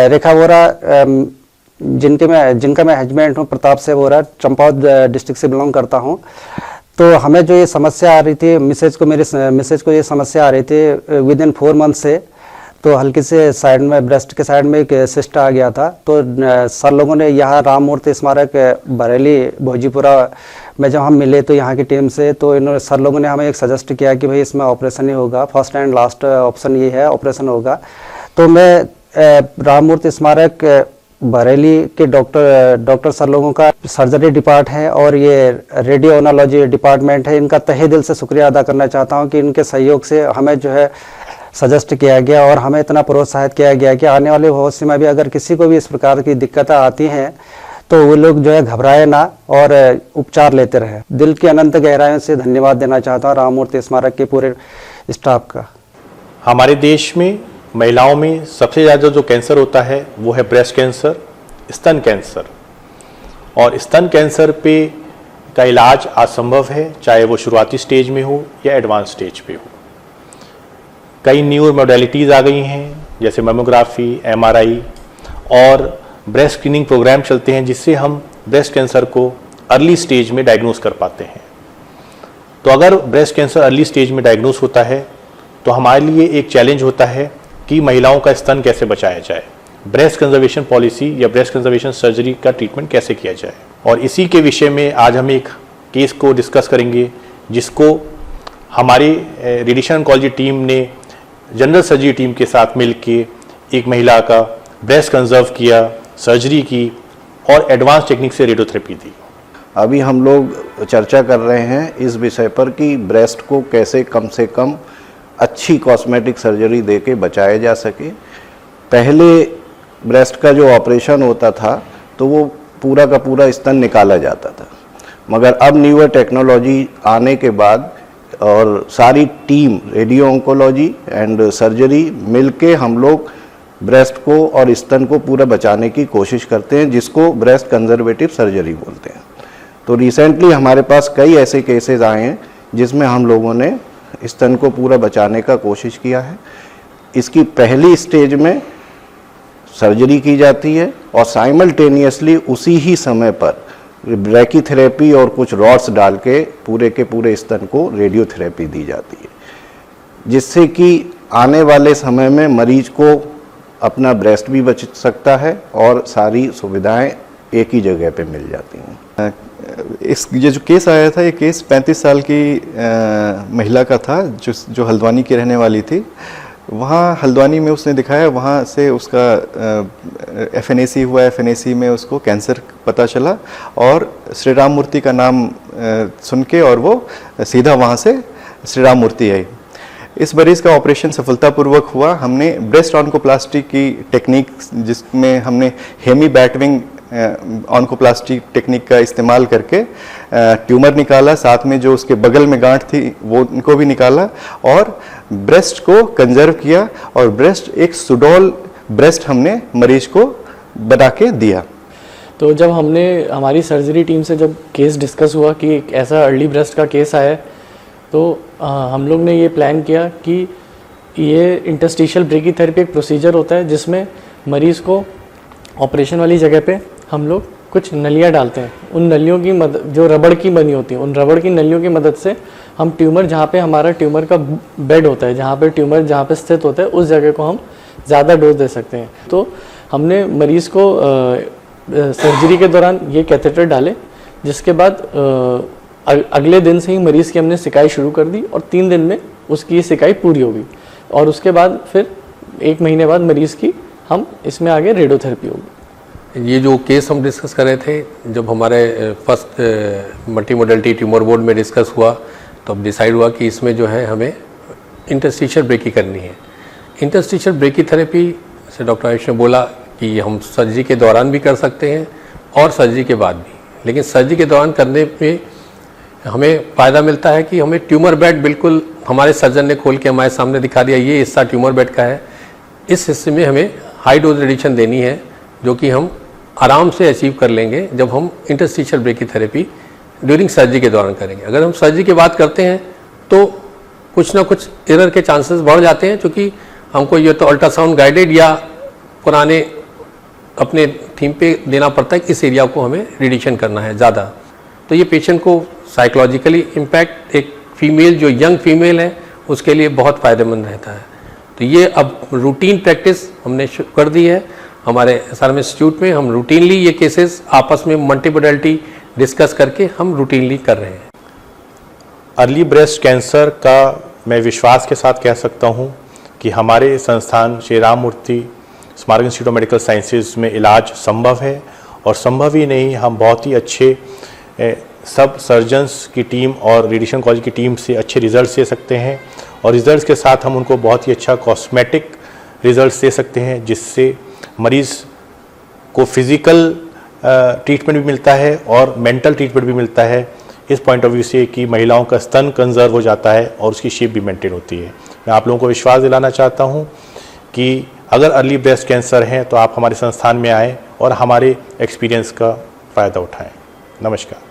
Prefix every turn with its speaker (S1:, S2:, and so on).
S1: रेखा वोरा, जिनका मैं हस्बैंड हूँ प्रताप से वोरा, चंपावत डिस्ट्रिक्ट से बिलोंग करता हूँ। तो हमें जो ये समस्या आ रही थी, मेरे मिसेज को ये समस्या आ रही थी विद इन 4 मंथ से। तो हल्की से साइड में, ब्रेस्ट के साइड में एक सिस्ट आ गया था। तो सर लोगों ने यहाँ राम मूर्ति स्मारक बरेली भोजीपुरा में जब हम मिले तो यहाँ की टीम से, तो इन्होंने सर लोगों ने हमें एक सजेस्ट किया कि भाई इसमें ऑपरेशन ही होगा, फर्स्ट एंड लास्ट ऑप्शन ये है, ऑपरेशन होगा। तो मैं राम मूर्ति स्मारक बरेली के डॉक्टर सर लोगों का सर्जरी डिपार्ट है और ये रेडियोलॉजी डिपार्टमेंट है, इनका तहे दिल से शुक्रिया अदा करना चाहता हूँ कि इनके सहयोग से हमें जो है सजेस्ट किया गया और हमें इतना प्रोत्साहित किया गया कि आने वाले भविष्य में भी अगर किसी को भी इस प्रकार की दिक्कतें आती हैं तो वो लोग जो है घबराए ना और उपचार लेते रहे। दिल की अनंत गहराइयों से धन्यवाद देना चाहता हूँ राम मूर्ति स्मारक के पूरे स्टाफ का।
S2: हमारे देश में महिलाओं में सबसे ज़्यादा जो कैंसर होता है वो है ब्रेस्ट कैंसर, स्तन कैंसर। और स्तन कैंसर पे का इलाज आज संभव है, चाहे वो शुरुआती स्टेज में हो या एडवांस स्टेज पे हो। कई न्यू मॉडलिटीज़ आ गई हैं जैसे मेमोग्राफी, MRI और ब्रेस्ट स्क्रीनिंग प्रोग्राम चलते हैं जिससे हम ब्रेस्ट कैंसर को अर्ली स्टेज में डायग्नोस कर पाते हैं। तो अगर ब्रेस्ट कैंसर अर्ली स्टेज में डायग्नोस होता है तो हमारे लिए एक चैलेंज होता है कि महिलाओं का स्तन कैसे बचाया जाए, ब्रेस्ट कंजर्वेशन पॉलिसी या ब्रेस्ट कंजर्वेशन सर्जरी का ट्रीटमेंट कैसे किया जाए। और इसी के विषय में आज हम एक केस को डिस्कस करेंगे जिसको हमारी रेडिएशन ऑन्कोलॉजी टीम ने जनरल सर्जरी टीम के साथ मिलके एक महिला का ब्रेस्ट कंजर्व किया, सर्जरी की और एडवांस टेक्निक से रेडियोथेरेपी दी।
S3: अभी हम लोग चर्चा कर रहे हैं इस विषय पर कि ब्रेस्ट को कैसे कम से कम अच्छी कॉस्मेटिक सर्जरी देके बचाया जा सके। पहले ब्रेस्ट का जो ऑपरेशन होता था तो वो पूरा का पूरा स्तन निकाला जाता था, मगर अब न्यूअर टेक्नोलॉजी आने के बाद और सारी team radio oncology and surgery मिलके हम लोग ब्रेस्ट को और स्तन को पूरा बचाने की कोशिश करते हैं, जिसको ब्रेस्ट कंजर्वेटिव सर्जरी बोलते हैं। तो रिसेंटली हमारे पास कई ऐसे केसेस आए हैं जिसमें हम लोगों ने स्तन को पूरा बचाने का कोशिश किया है। इसकी पहली स्टेज में सर्जरी की जाती है और साइमल्टेनियसली उसी ही समय पर ब्रैकीथेरेपी और कुछ रॉड्स डाल के पूरे स्तन को रेडियोथेरेपी दी जाती है, जिससे कि आने वाले समय में मरीज को अपना ब्रेस्ट भी बच सकता है और सारी सुविधाएं एक ही जगह पे मिल जाती हैं।
S4: ये जो केस आया था, ये केस 35 साल की महिला का था जो हल्द्वानी की रहने वाली थी। वहाँ हल्द्वानी में उसने दिखाया, वहाँ से उसका FNAC हुआ, FNAC में उसको कैंसर पता चला और श्री राम मूर्ति का नाम सुन के और वो सीधा वहाँ से श्री राम मूर्ति आई। इस मरीज़ का ऑपरेशन सफलतापूर्वक हुआ। हमने ब्रेस्ट ऑन्कोप्लास्टी की टेक्निक, जिसमें हमने हेमी बैटविंग ऑन्कोप्लास्टी टेक्निक का इस्तेमाल करके ट्यूमर निकाला, साथ में जो उसके बगल में गांठ थी वो उनको भी निकाला और ब्रेस्ट को कंजर्व किया और ब्रेस्ट एक सुडोल ब्रेस्ट हमने मरीज को बना के दिया।
S5: तो जब हमने हमारी सर्जरी टीम से जब केस डिस्कस हुआ कि एक ऐसा अर्ली ब्रेस्ट का केस आया, तो हम लोग ने ये प्लान किया कि ये इंटरस्टिशियल ब्रेकीथेरेपी एक प्रोसीजर होता है जिसमें मरीज़ को ऑपरेशन वाली जगह पे हम लोग कुछ नलियाँ डालते हैं। उन नलियों की मदद, जो रबड़ की बनी होती हैं, उन रबड़ की नलियों की मदद से हम ट्यूमर, जहाँ पे हमारा ट्यूमर का बेड होता है, जहाँ पे ट्यूमर जहाँ पे स्थित होता है, उस जगह को हम ज़्यादा डोज दे सकते हैं। तो हमने मरीज़ को सर्जरी के दौरान ये कैथेटर डाले, जिसके बाद अगले दिन से ही मरीज़ की हमने सिकाई शुरू कर दी और 3 दिन में उसकी ये सिकाई पूरी हो गई। और उसके बाद फिर 1 महीने बाद मरीज़ की हम इसमें आगे रेडियोथेरेपी होगी।
S6: ये जो केस हम डिस्कस कर रहे थे, जब हमारे first multi modality tumour board में डिस्कस हुआ तो अब डिसाइड हुआ कि इसमें जो है हमें इंटरस्टिशियल ब्रेकी करनी है। इंटरस्टिशियल ब्रेकी थेरेपी से डॉक्टर आयुष ने बोला कि हम सर्जरी के दौरान भी कर सकते हैं और सर्जरी के बाद भी, लेकिन सर्जरी के दौरान करने में हमें फ़ायदा मिलता है कि हमें ट्यूमर बेड बिल्कुल हमारे सर्जन ने खोल के हमारे सामने दिखा दिया, ये हिस्सा ट्यूमर बेड का है, इस हिस्से में हमें हाई डोज रेडिएशन देनी है, जो कि हम आराम से अचीव कर लेंगे जब हम इंटरस्टिशियल ब्रेकी थेरेपी ड्यूरिंग सर्जरी के दौरान करेंगे। अगर हम सर्जरी के बाद करते हैं तो कुछ ना कुछ एरर के चांसेस बढ़ जाते हैं, क्योंकि हमको ये तो अल्ट्रासाउंड गाइडेड या पुराने अपने थीम पे देना पड़ता है कि इस एरिया को हमें रेडिएशन करना है ज़्यादा। तो ये पेशेंट को साइकोलॉजिकली इम्पैक्ट, एक फीमेल जो यंग फीमेल है उसके लिए बहुत फ़ायदेमंद रहता है। तो ये अब रूटीन प्रैक्टिस हमने शुरू कर दी है हमारे SRM इंस्टीट्यूट में। हम रूटीनली ये केसेस आपस में मल्टीमोडैलिटी डिस्कस करके हम रूटीनली कर रहे हैं।
S2: अर्ली ब्रेस्ट कैंसर का मैं विश्वास के साथ कह सकता हूँ कि हमारे संस्थान श्री राम मूर्ति स्मारक इंस्टीट्यूट ऑफ मेडिकल साइंसेज में इलाज संभव है, और संभव ही नहीं, हम बहुत ही अच्छे सब सर्जन्स की टीम और रेडिएशन ऑन्कोलॉजी की टीम से अच्छे रिजल्ट्स दे सकते हैं, और रिजल्ट्स के साथ हम उनको बहुत ही अच्छा कॉस्मेटिक रिजल्ट्स दे सकते हैं, जिससे मरीज़ को फिज़िकल ट्रीटमेंट भी मिलता है और मेंटल ट्रीटमेंट भी मिलता है, इस पॉइंट ऑफ व्यू से कि महिलाओं का स्तन कंजर्व हो जाता है और उसकी शेप भी मेंटेन होती है। मैं आप लोगों को विश्वास दिलाना चाहता हूं कि अगर अर्ली ब्रेस्ट कैंसर है तो आप हमारे संस्थान में आएँ और हमारे एक्सपीरियंस का फ़ायदा उठाएं। नमस्कार।